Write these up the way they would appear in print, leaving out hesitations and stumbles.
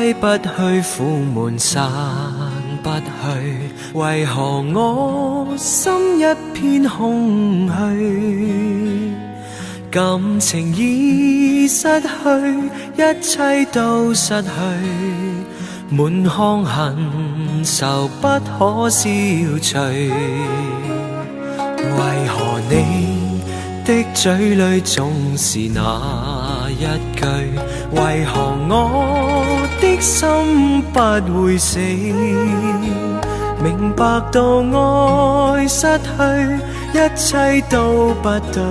揮不去，苦悶散不去，為何我心一片空虛？感情已失去，一切都失去，滿腔恨愁不可消除。為何你的嘴裏總是那一句？為何我的心不會死？明白到愛失去，一切都不對，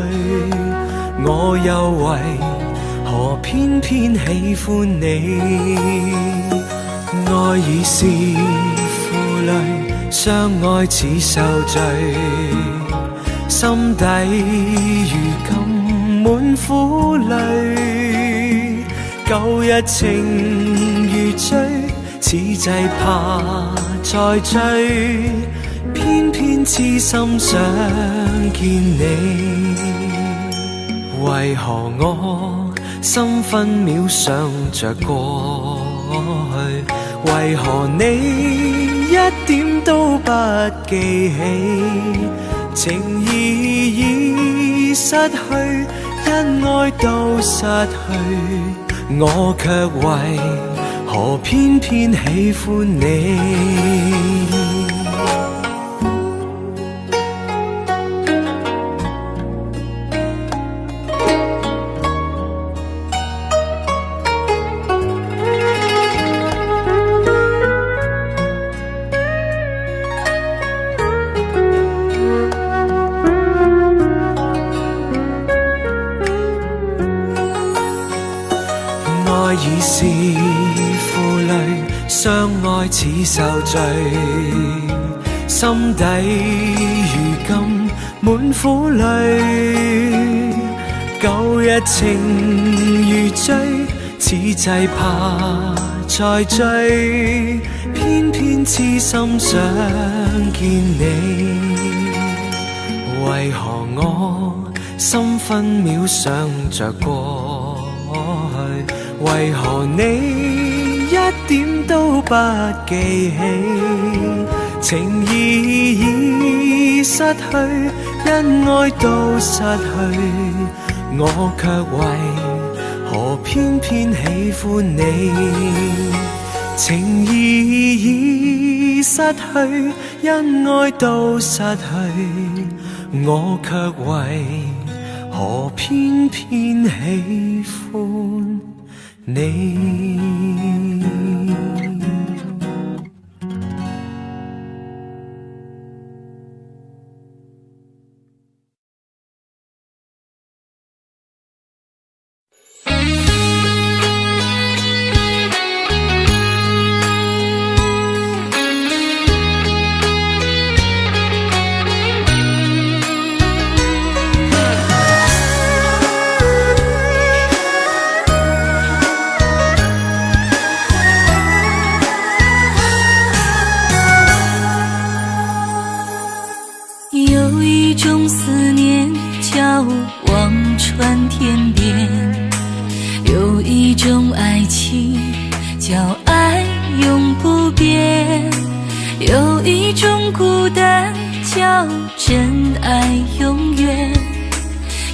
我又為何偏偏喜歡你？愛已是負累，相愛似受罪，心底如今滿苦淚，舊日情如醉，此際怕再追，偏偏痴心想見你。為何我心分秒想着過去？為何你一點都不記起？情義已失去，因愛都失去，我卻為何偏偏喜歡你？已是負累，相愛似受罪，心底如今滿苦淚，舊日情如醉，此際怕再追，偏偏痴心想見你。為何我心分秒想着過去？為何你一點都不記起？情義已失去，因愛都失去，我卻為何偏偏喜歡你？情義已失去，因愛都失去，我卻為何偏偏喜歡你。有一种思念叫望穿天边，有一种爱情叫爱永不变，有一种孤单叫真爱永远，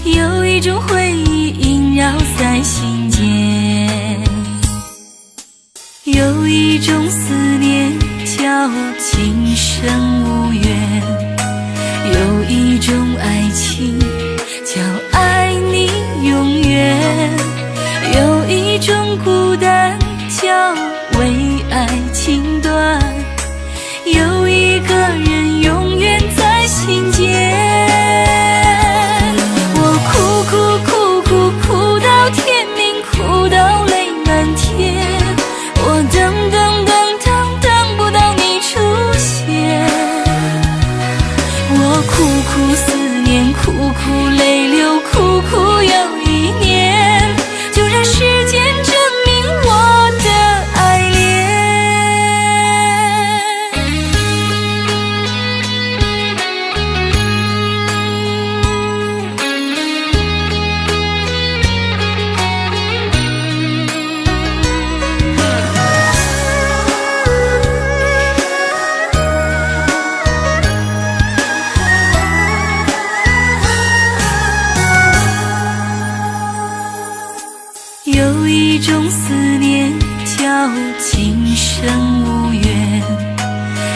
有一种回忆萦绕在心间，有一种思念叫今生无缘，有一种爱情叫爱你永远，有一种孤单叫为爱情断，有一个人永远在心间。我哭哭哭哭哭到天明，哭到泪满天，我等等等等等不到你出现，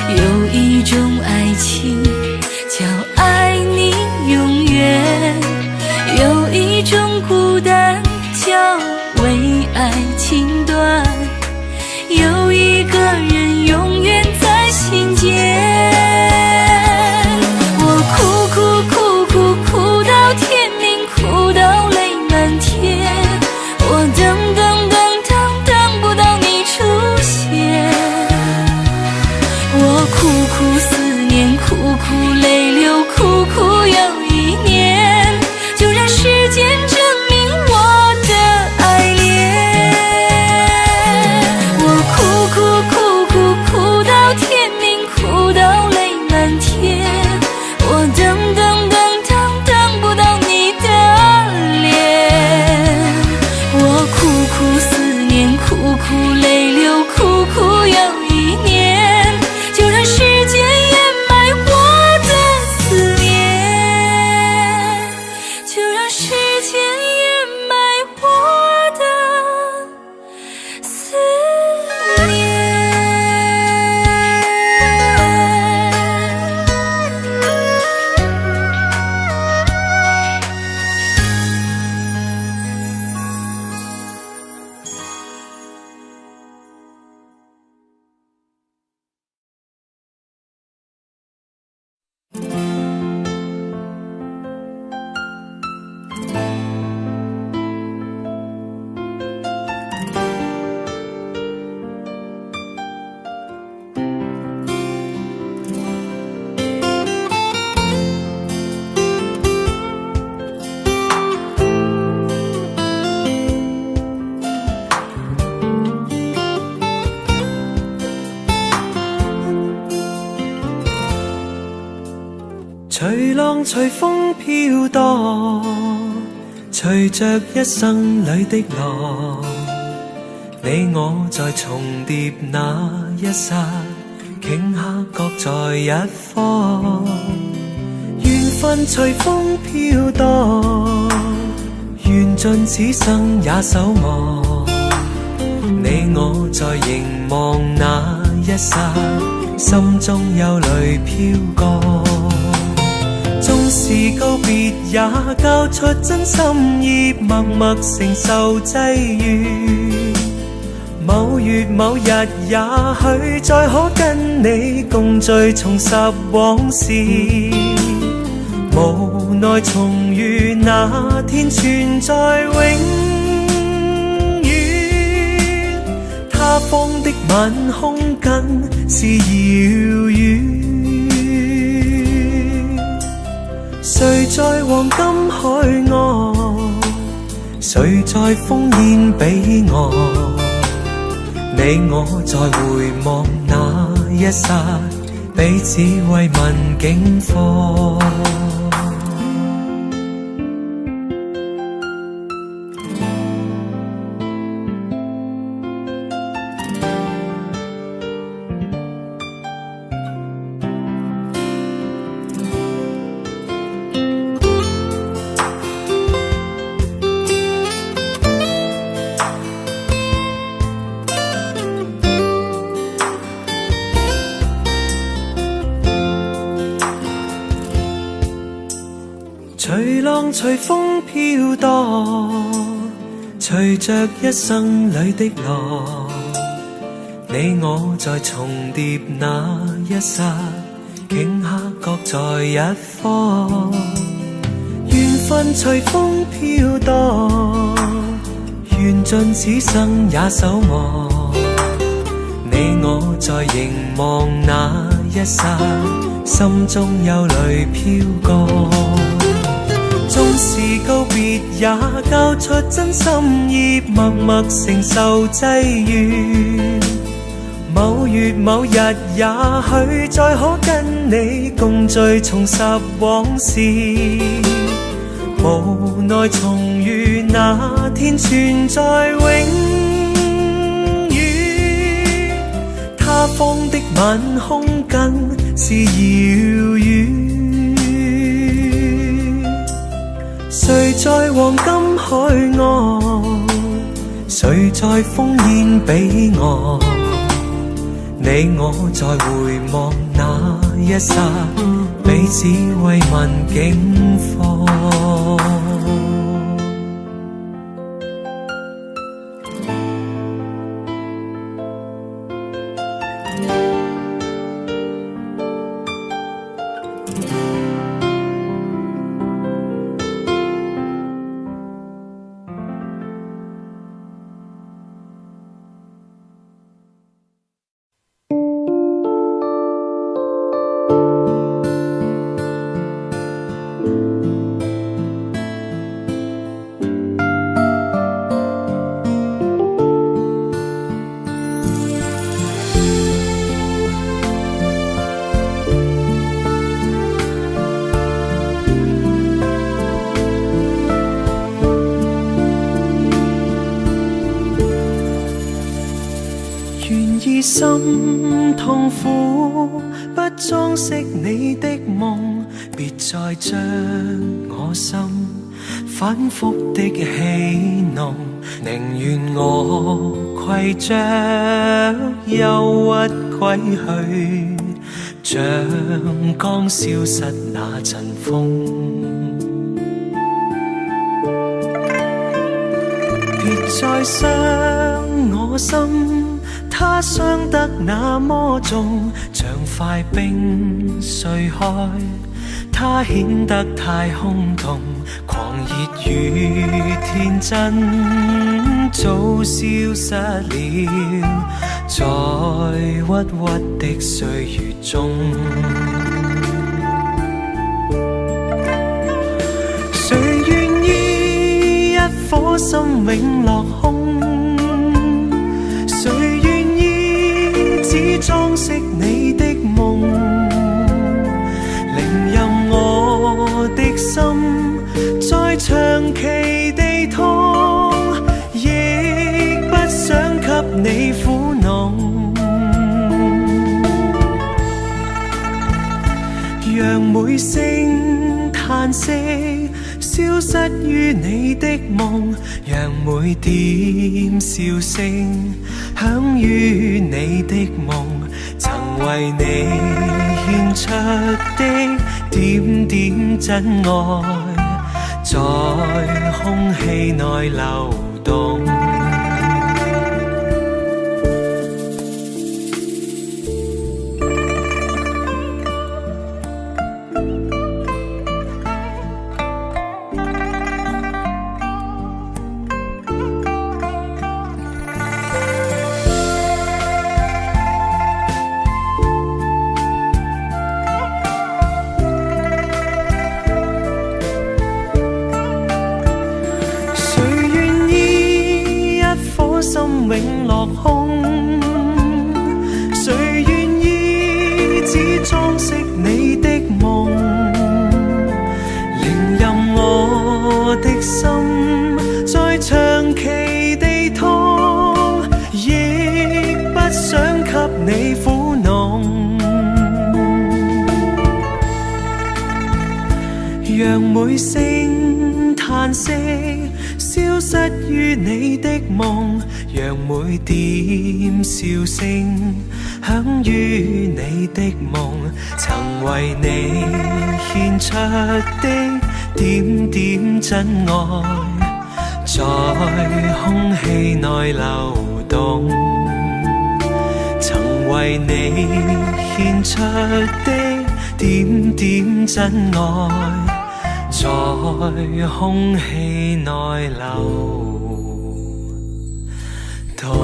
有一种爱情叫爱你永远，有一种孤单叫为爱情短，有一个人永远在心间。我哭哭哭哭哭到天明，哭到泪满天，我等等等等等不到你出现，我苦苦思念，苦苦泪流，苦苦又一年，就让时间证明我的爱恋。我哭哭哭哭哭到天明，哭到泪满天，我等等等等等不到你的脸，我苦苦思念，苦苦泪流，苦苦又一年，就让时间掩埋我的思念，就让时间掩埋我的思念。隨浪隨風飄蕩，隨着一生裏的浪，你我在重疊那一剎，頃刻各在一方。緣分隨風飄蕩，緣盡此生也守望。你我在凝望那一剎，心中有淚飄過。縱是告別也交出真心意，默默承受際遇。某月某日也許再可跟你共聚，重拾往事。無奈重遇那天存在永遠，他方的晚空更是遙遠。誰在黃金海岸，誰在烽煙彼岸？你我在回望那一剎，彼此慰問境況。隨浪隨風飄蕩，隨着一生裏的浪，你我在重疊那一剎，頃刻各在一方。緣分隨風飄蕩，緣盡此生也守望。你我在凝望那一剎，心中有淚飄過。縱是告別也交出真心意，默默承受際遇。某月某日也許再可跟你共聚，重拾往事。無奈重遇那天存在永遠，他方的晚空更是遙遠。誰在黃金海岸，誰在烽煙彼岸？你我在回望一剎，彼此慰問境況。心痛苦，不裝飾你的夢，別再將我心反覆的戲弄，寧願我攜着憂鬱歸去，像剛消失那陣風。別再傷我心，它傷得那麼重，像塊冰碎開，它顯得太空洞，狂熱與天真早消失了，在鬱鬱的歲月中。誰願意一顆心永落空？誰願意只裝飾你的夢？寧任我的心再長期地痛，亦不想給你苦惱。讓每聲嘆息消失於你的夢，讓每點笑聲響於你的夢，曾為你獻出的點點真愛，在空氣內流動。永落空，誰願意只裝飾你的夢？寧任我的心再長期地痛，亦不想給你苦惱。讓每聲嘆息消失於你的夢，讓每點笑聲響於你的夢，曾為你獻出的點點真愛，在空氣內流動。曾為你獻出的點點真愛，在空氣內流動。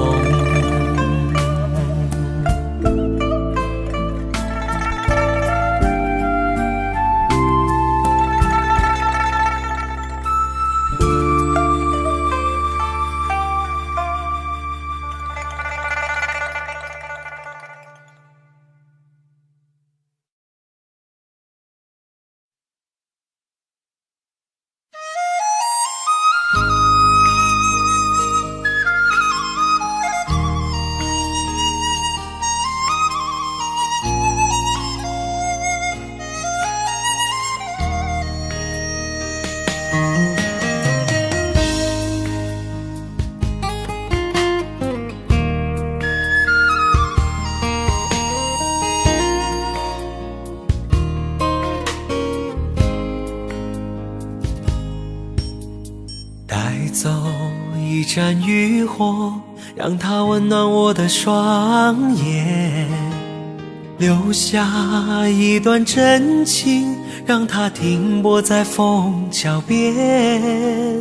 盏渔火，让它温暖我的双眼，留下一段真情，让它停泊在枫桥边。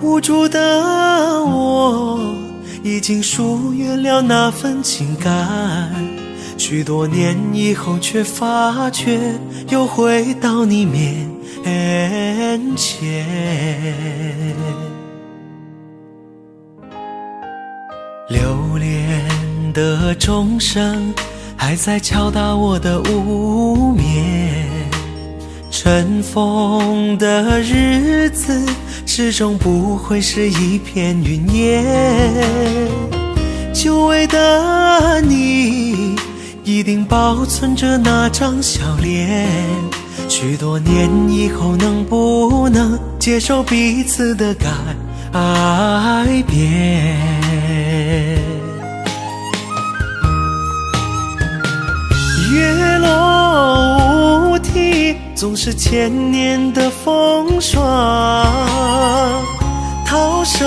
无助的我已经疏远了那份情感，许多年以后却发觉又回到你面前。流连的钟声还在敲打我的无眠，尘封的日子始终不会是一片云烟。久违的你一定保存着那张笑脸，许多年以后能不能接受彼此的改变？月落乌啼，总是千年的风霜，涛声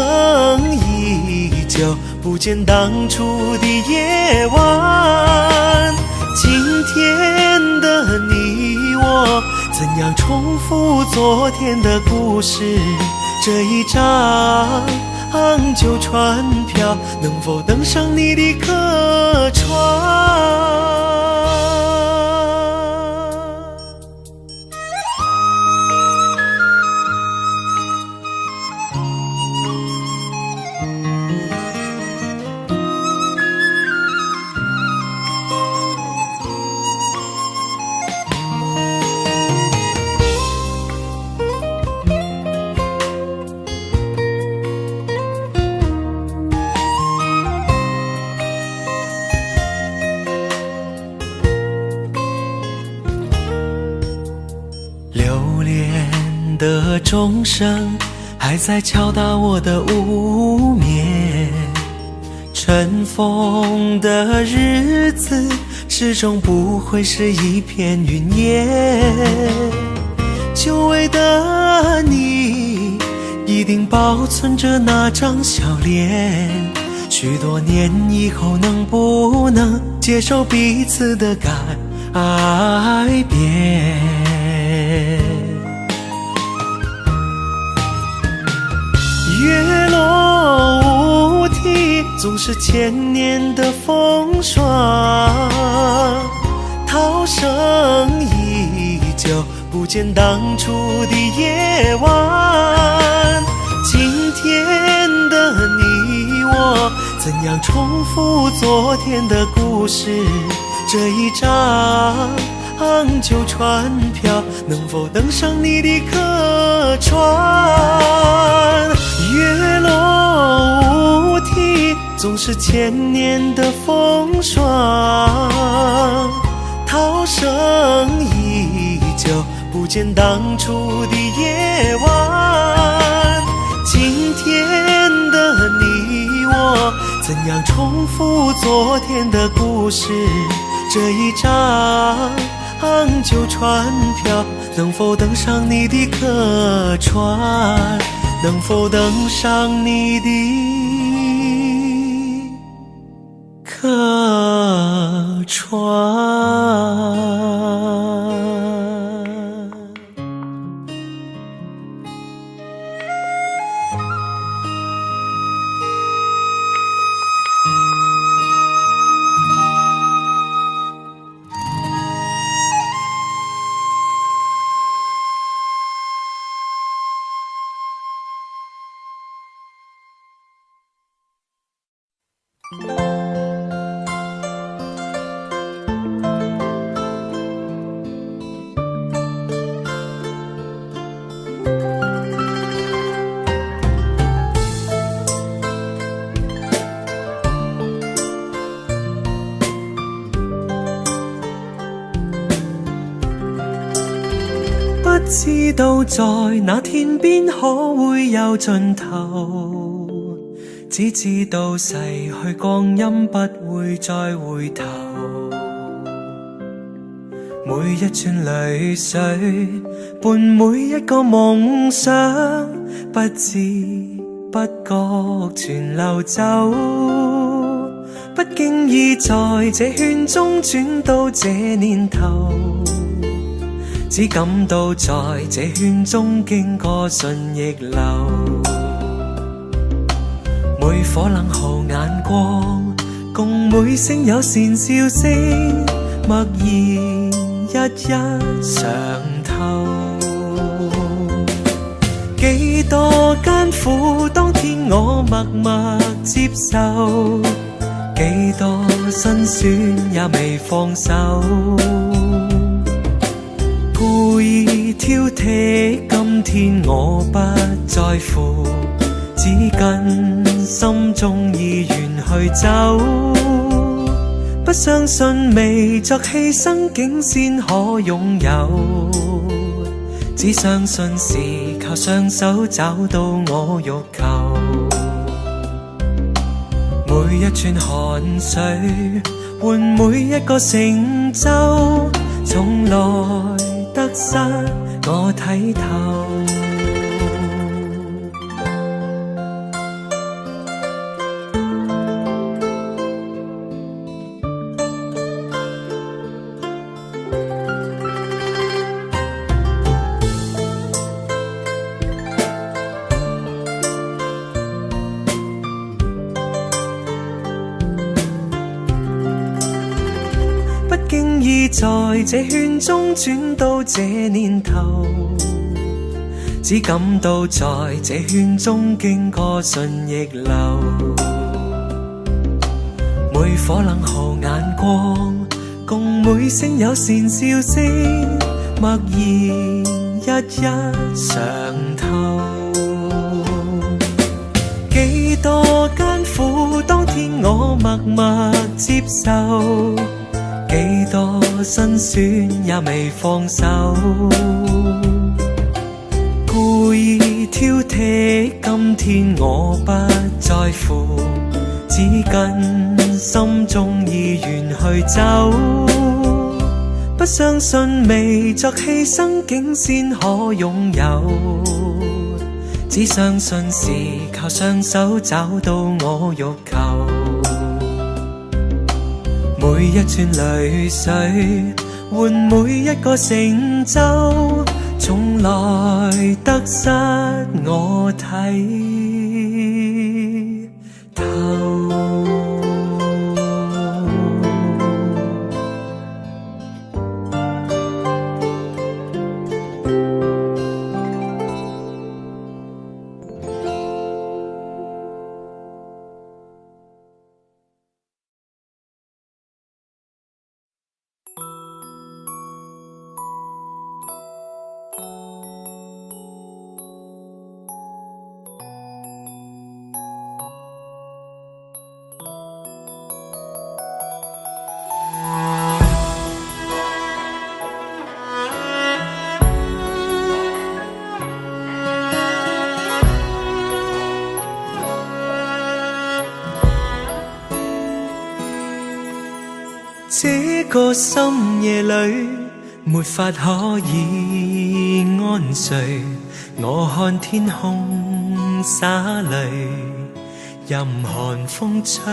依旧，不见当初的夜晚。今天的你我，怎样重复昨天的故事？这一张旧船票，能否登上你的客船？的钟声还在敲打我的无眠，尘封的日子始终不会是一片云烟。久违的你一定保存着那张笑脸，许多年以后能不能接受彼此的改变？月落乌啼，总是千年的风霜，涛声依旧，不见当初的夜晚。今天的你我，怎样重复昨天的故事？这一张旧船票，能否登上你的客船？月落乌啼，总是千年的风霜，涛声依旧，不见当初的夜晚。今天的你我，怎样重复昨天的故事？这一张旧船票，能否登上你的客船？能否登上你的客船？不知道在那天边可會有盡頭，只知道逝去光陰不會再回頭。每一串淚水伴每一個夢想，不知不覺全流走，不經意在這圈中轉到這年頭，只感到在這圈中經過順逆流，每顆冷酷眼光，共每聲友善笑聲，默然一一嘗透。幾多艱苦，當天我默默接受，幾多辛酸也未放手，故意挑剔，今天我不在乎，只跟心中意願去走，不相信未作犧牲竟先可擁有，只相信是靠雙手找到我欲求，每一串汗水換每一個成就，從來得失我睇透。在這圈中轉到這年頭，只感到在這圈中經過順逆流，每顆冷酷眼光，共每聲友善笑聲，默然一一嘗透。幾多艱苦，當天我默默接受，幾多辛酸也未放手，故意挑剔，今天我不在乎，只跟心中意願去走，不相信未作犧牲竟先可擁有，只相信是靠雙手找到我欲求，每一串淚水換每一個成就，從來得失我睇透。這個深夜裏沒法可以安睡，我看天空灑淚，任寒風吹，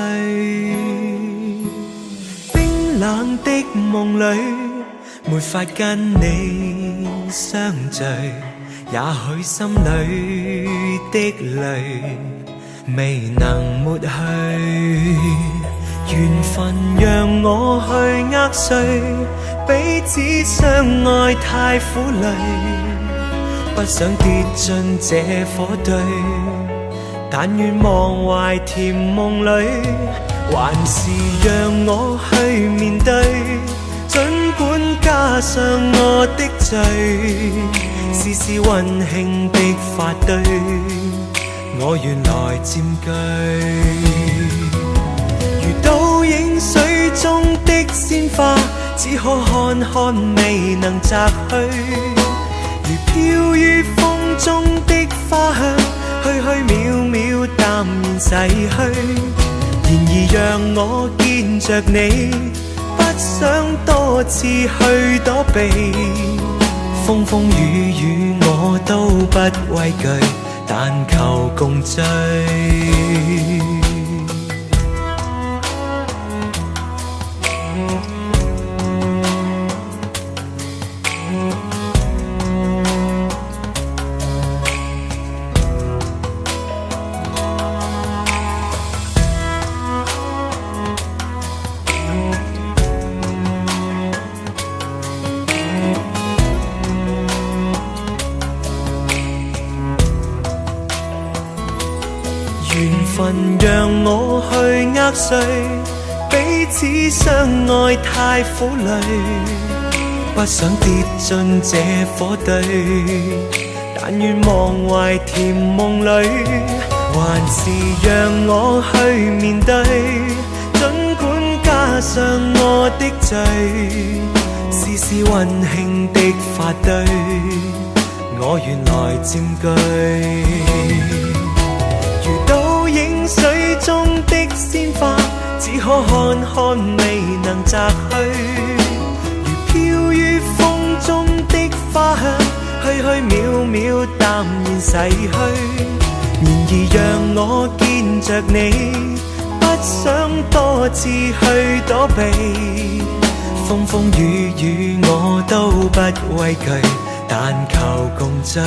冰冷的夢裏沒法跟你相聚，也許心裏的淚未能抹去，緣分讓我去握碎，彼此相愛太苦累，不想跌進這火堆，但願忘懷甜夢裏，還是讓我去面對，儘管加上我的罪，絲絲溫馨的發堆，我願來佔據。倒影水中的鮮花，只可看看未能摘去，如飄於風中的花香，虛虛渺渺淡然逝去。然而讓我見着你，不想多次去躲避，風風雨雨我都不畏懼，但求共醉。缘分讓我去握碎，彼此相愛太苦累，不想跌進這火堆，但願忘懷甜夢裏，還是讓我去面對，儘管加上我的罪，絲絲溫馨的發堆，我原來佔據。水中的鮮花，只可看看未能摘去，如飄於風中的花香，虛虛渺渺淡然逝去。然而讓我見着你，不想多次去躲避，風風雨雨我都不畏懼，但求共醉。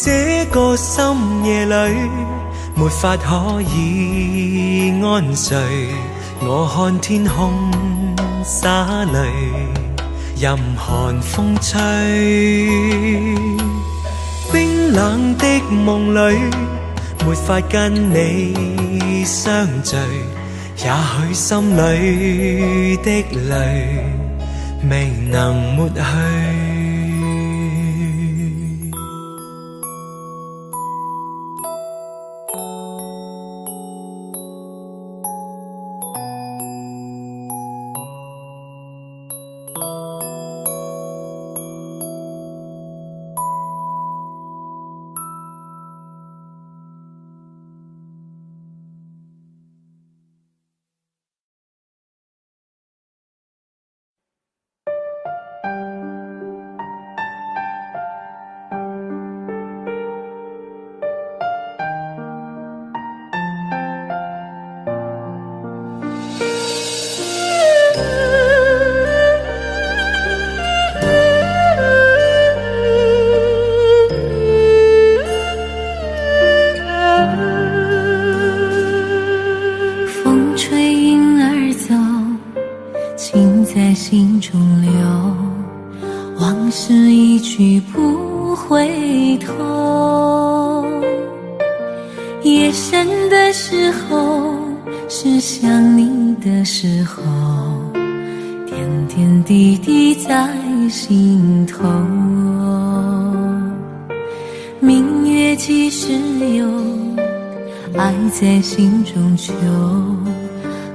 這個深夜裏，沒法可以安睡。我看天空灑淚，任寒風吹。冰冷的夢裏，沒法跟你相聚。也許心裏的淚，未能抹去。心中留，往事一去不回头。夜深的时候，是想你的时候，点点滴滴在心头。明月几时有，爱在心中求，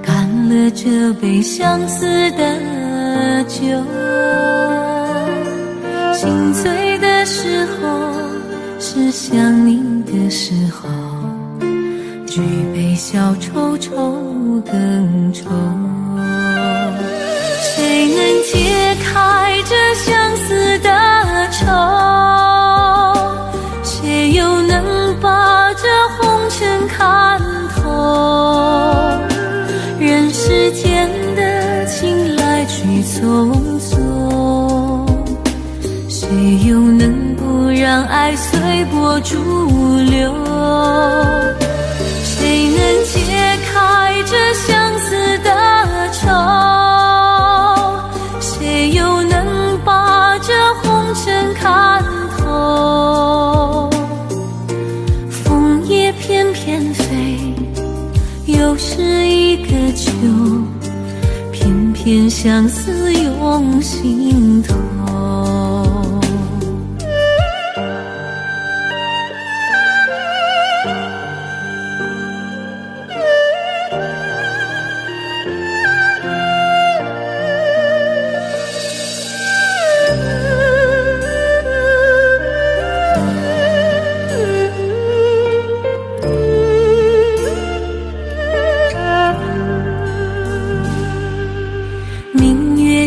干了这杯相思的酒。心醉的时候，是想你的时候，举杯消愁愁更愁。谁能解开这相思的愁？谁又能把这红尘看透？人世间的情来去匆匆，谁又能不让爱随波逐流？谁能解开这相思的愁？谁又能把这红尘看透？枫叶翩翩飞，又是一个秋，偏偏相思涌心头。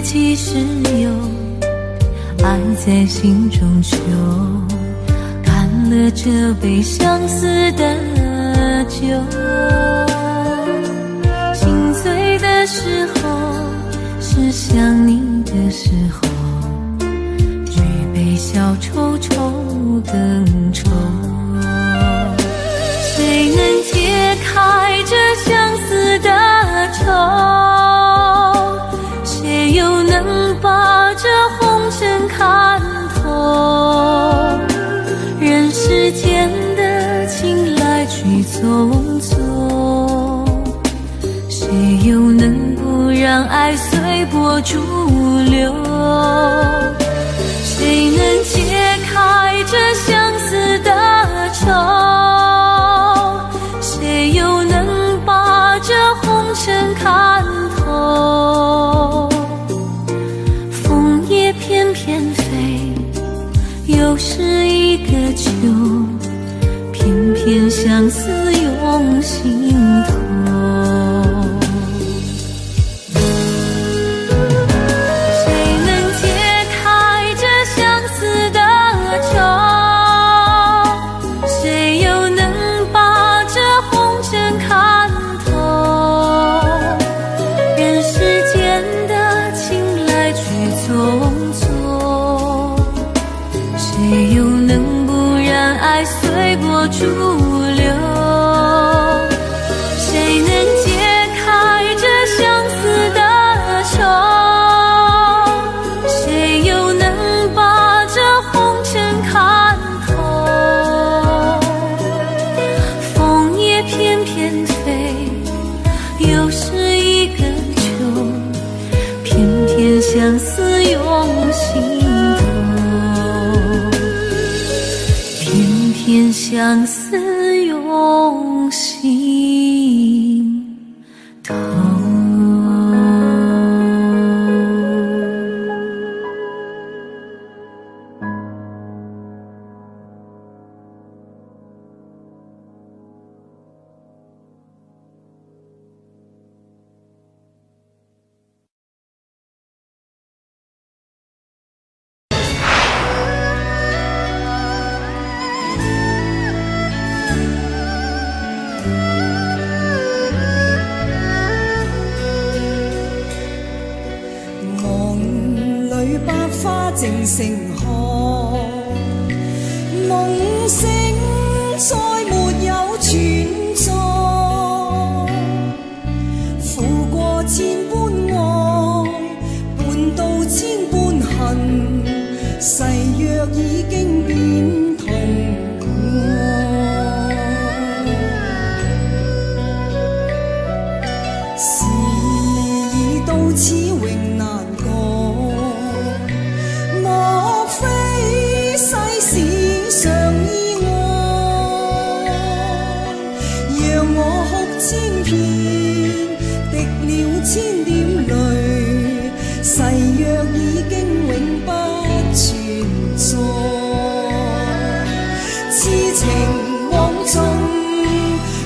几时有，爱在心中求，了这杯相思的酒。心醉的时候，是想你的时候，举杯消愁愁更愁。谁能解开这相思的愁？谁又能把这红尘看透？人世间的情来去匆匆，谁又能不让爱随波逐流？谁能解开这相思的愁？谁又能把这红尘看透？枫叶翩翩飞，又是一个秋，偏偏相思涌心头。逐流，谁能解开这相思的愁？谁又能把这红尘看透？枫叶翩翩飞，又是一个秋，偏偏相思涌心头。偏相思涌心头。正盛开，梦醒再没有存在，负过千般爱，伴到千般恨，誓约已经变童话。事已到此永难改，莫非世事常意外？让我哭千遍，滴了千点泪，誓约已经永不存在。痴情枉纵，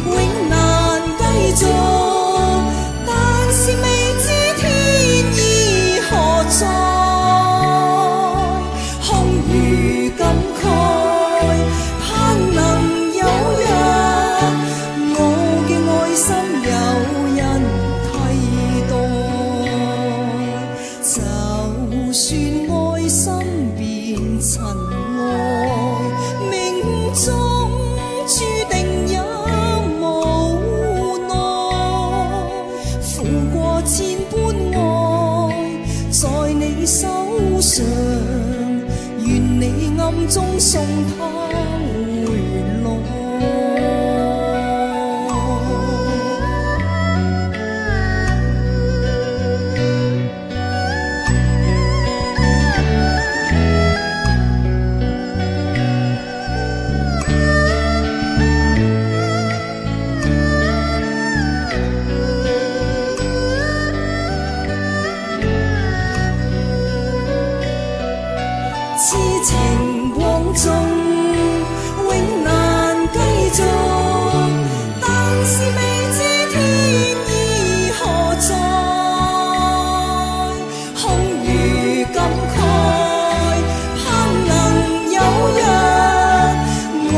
永难继续，但是未知天意何在。空余感慨，盼能有日，我嘅愛心有人替代。就算愛心變塵埃，命中注定也無奈。負過千般愛，在你手上，願你暗中送他回來。痴情枉縱，永難繼續，但是未知天意何在。空餘感慨，盼能有日，我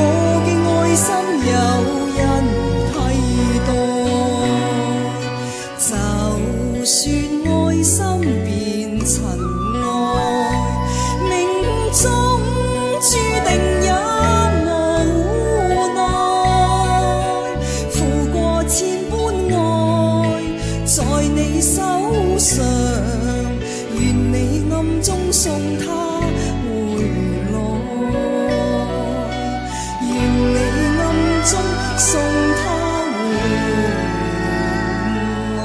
送他回来，要你暗中送他回来。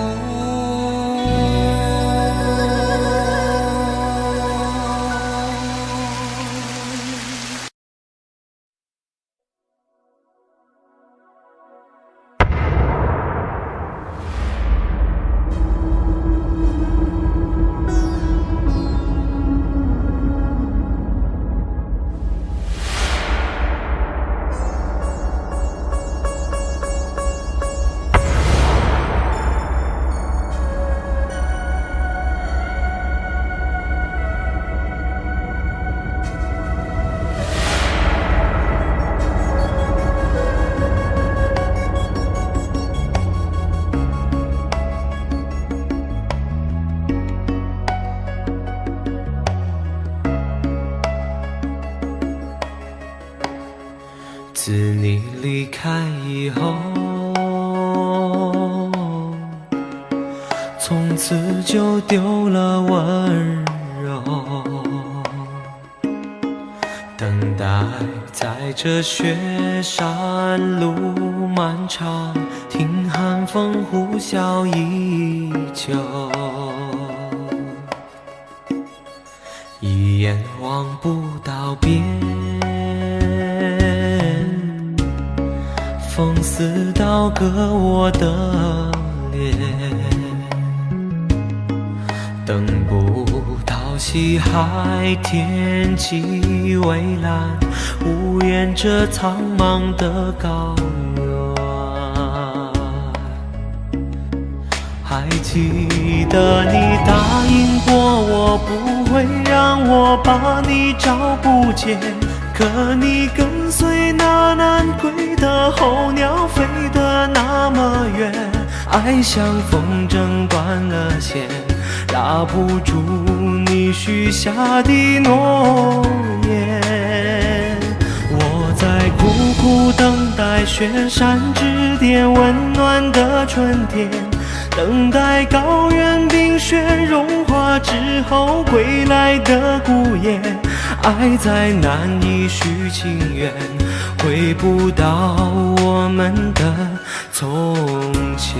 自你离开以后，从此就丢了温柔，等待在这雪山路漫长，听寒风呼啸依旧，一眼望不到边，风似刀割我的脸，等不到西海天际蔚蓝，无言这苍茫的高原。还记得你答应过我，不会让我把你找不见，可你跟随那南归的候鸟飞得那么远，爱像风筝断了线，拉不住你许下的诺言。我在苦苦等待雪山之巅温暖的春天，等待高原冰雪融化之后归来的孤雁，爱在难以续情缘，回不到我们的从前。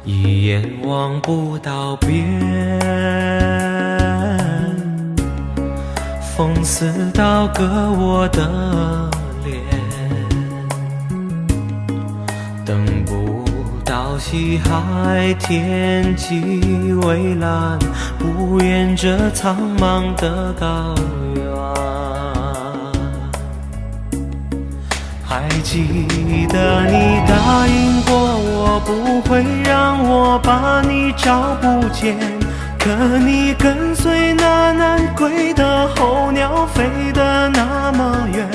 一眼望不到边，风似刀割我的脸，等不到西海天际蔚蓝，不愿这苍茫的高原。还记得你答应过我，不会让我把你找不见，可你跟随那南归的候鸟飞得那么远，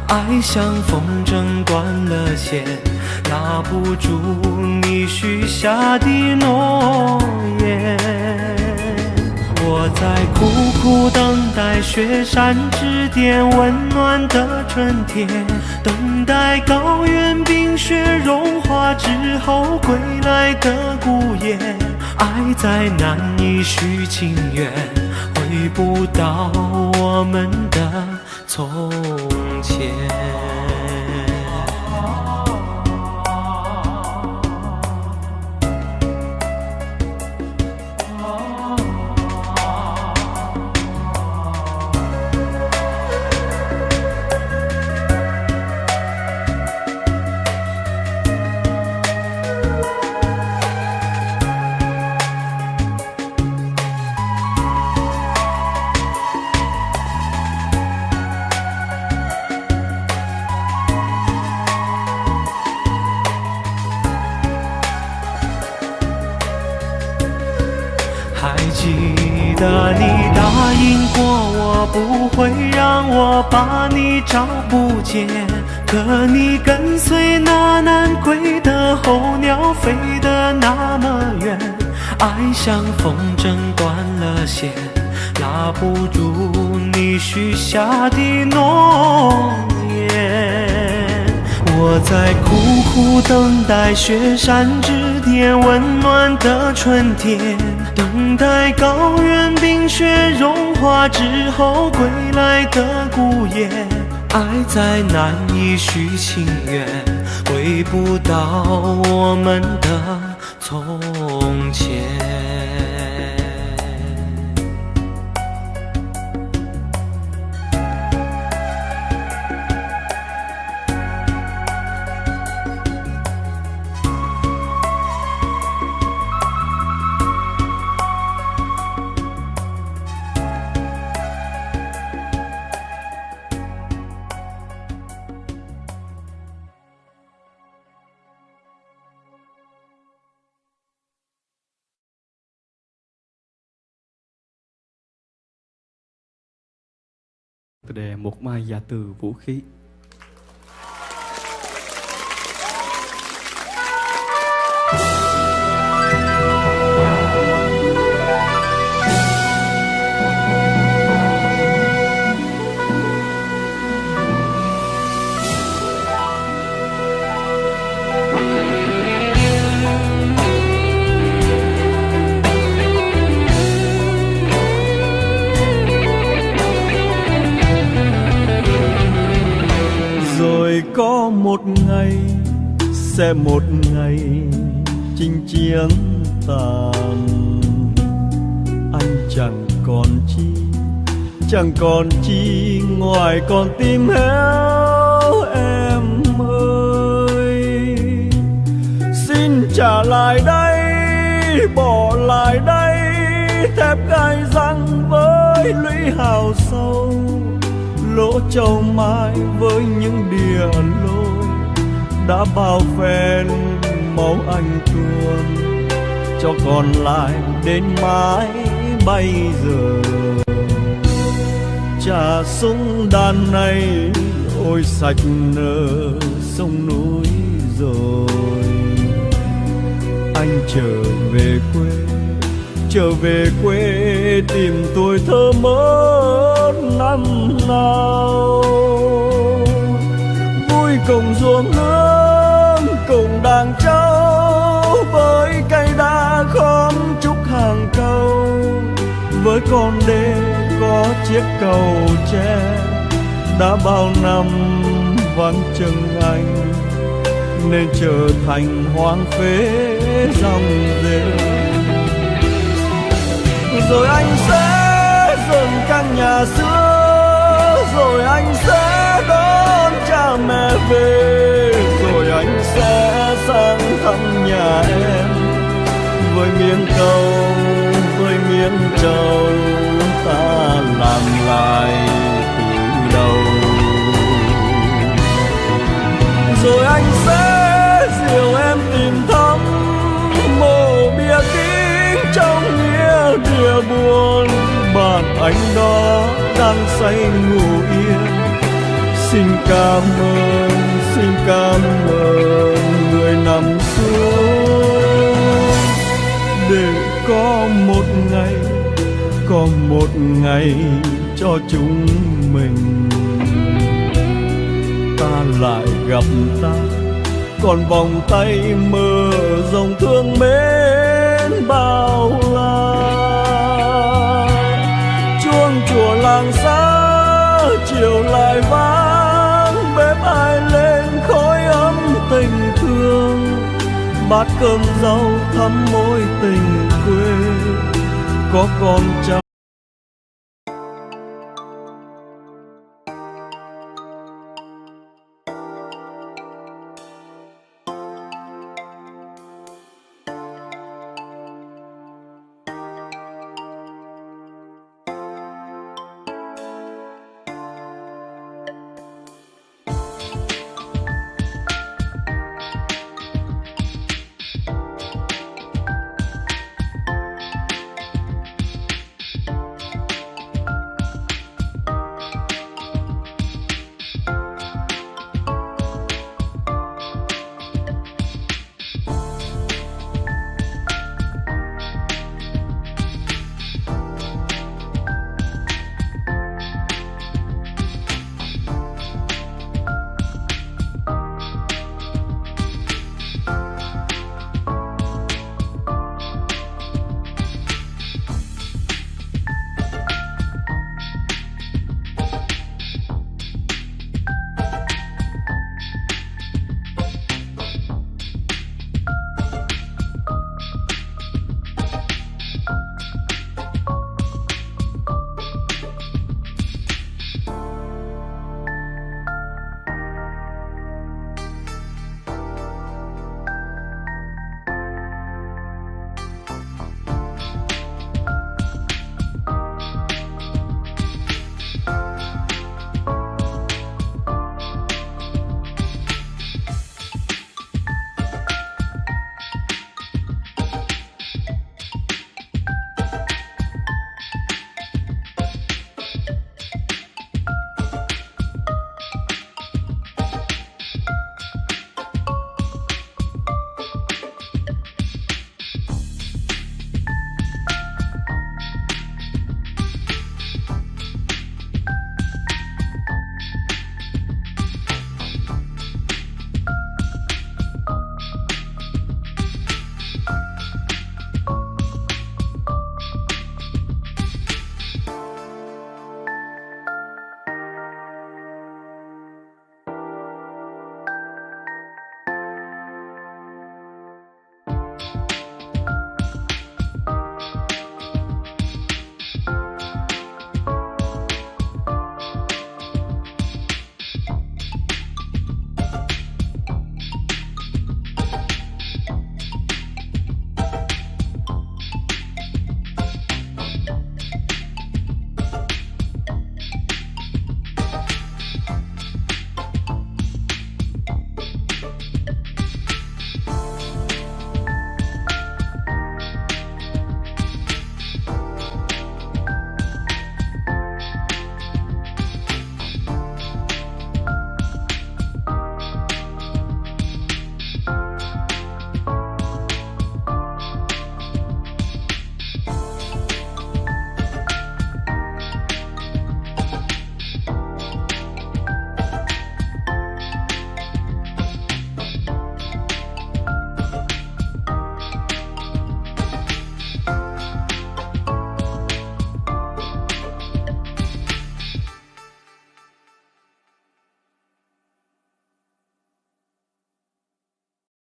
爱像风筝断了线，拉不住你许下的诺言。我在苦苦等待雪山之巅温暖的春天，等待高原冰雪融化之后归来的孤雁，爱在难以续情缘，回不到我们的从前。还记得你答应过我，不会让我把你找不见，可你跟随那南归的候鸟飞得那么远，爱像风筝断了线，拉不住你许下的诺言。我在苦苦等待雪山之巅温暖的春天，等待高原冰雪融化之后归来的孤雁。爱再难以续情缘，回不到我们的从前。Tựa đề Một Mai Dạ Từ Vũ Khí. Có một ngày, sẽ một ngày chinh chiến tàn. Anh chẳng còn chi ngoài con tim héo em ơi. Xin trả lại đây, bỏ lại đây thép gai răng với lũy hào sâu, lỗ châu mai với những đìa lối đã bao phen máu anh tuôn, cho còn lại đến mãi bây giờ. Trà súng đàn này ôi sạch nở sông núi rồi. Anh trở về quê tìm tuổi thơ mất năm nào. Vui cùng ruộng nương cùng đàn trâu, với cây đa khóm trúc hàng câu, với con đê có chiếc cầu tre đã bao năm vắng chân anh, nên trở thành hoang phế dòng rêu. Rồi anh sẽ dựng căn nhà xưa, rồi anh sẽ đón cha mẹ về, rồi anh sẽ sang thăm nhà em với miếng câu, với miếng trầu ta làm lại từ đầu. Rồi anh sẽ dìu em tìm thăm mộ bia kính trong nghĩa địa buồn. Bạn anh đó đang say ngủ yên. Xin cảm ơn người nằm xuống, để có một ngày cho chúng mình ta lại gặp ta, còn vòng tay mơ dòng thương mến bao la. Chuông chùa làng xa chiều lại vang, bếp ai lên khói ấm tình thương. Bát cơm rau thắm mối tình quê, có con cháu